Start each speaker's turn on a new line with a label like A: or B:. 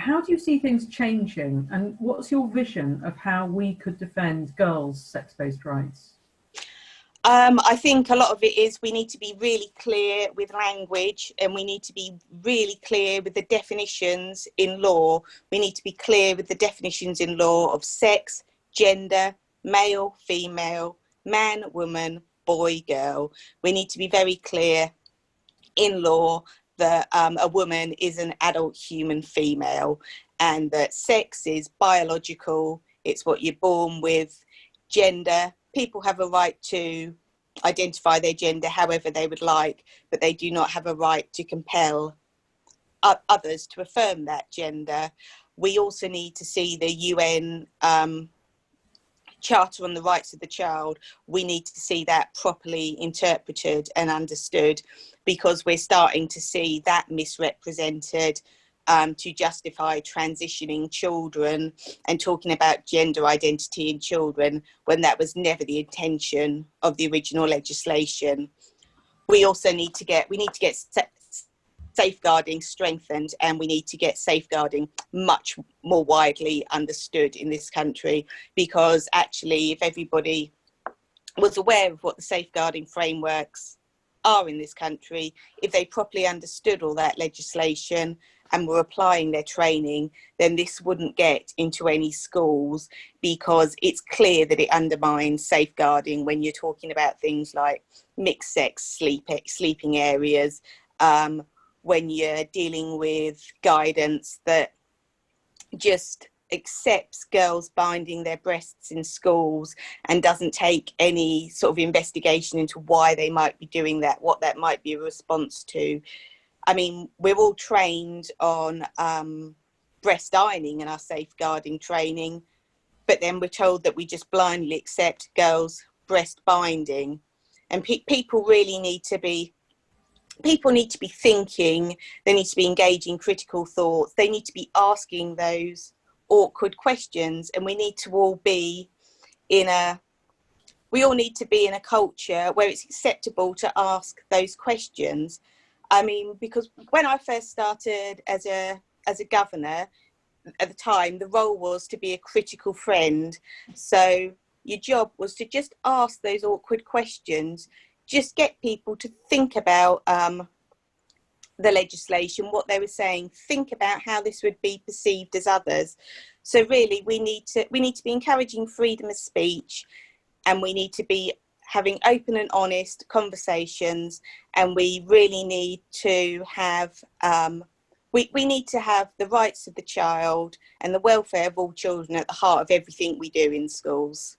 A: how do you see things changing, and what's your vision of how we could defend girls' sex-based rights?
B: I think a lot of it is we need to be really clear with language, and we need to be really clear with the definitions in law. We need to be clear with the definitions in law of sex, gender, male, female, man, woman, boy, girl. We need to be very clear in law that a woman is an adult human female, and that sex is biological, it's what you're born with. Gender, people have a right to identify their gender however they would like, but they do not have a right to compel others to affirm that gender. We also need to see the UN Charter on the Rights of the Child. We need to see that properly interpreted and understood, because we're starting to see that misrepresented to justify transitioning children and talking about gender identity in children when that was never the intention of the original legislation. We also need to get safeguarding strengthened, and we need to get safeguarding much more widely understood in this country, because actually if everybody was aware of what the safeguarding frameworks are in this country, if they properly understood all that legislation and were applying their training, then this wouldn't get into any schools, because it's clear that it undermines safeguarding when you're talking about things like mixed sex sleeping areas, when you're dealing with guidance that just accepts girls binding their breasts in schools and doesn't take any sort of investigation into why they might be doing that, what that might be a response to. I mean, we're all trained on breast ironing in our safeguarding training, but then we're told that we just blindly accept girls' breast binding. And people need to be thinking, they need to be engaging critical thoughts, they need to be asking those awkward questions, and we all need to be in a culture where it's acceptable to ask those questions. I mean, because when I first started as a governor, at the time, the role was to be a critical friend. So your job was to just ask those awkward questions, just get people to think about the legislation, what they were saying, think about how this would be perceived as others. So really, we need to be encouraging freedom of speech, and we need to be having open and honest conversations, and we really need to have we need to have the rights of the child and the welfare of all children at the heart of everything we do in schools.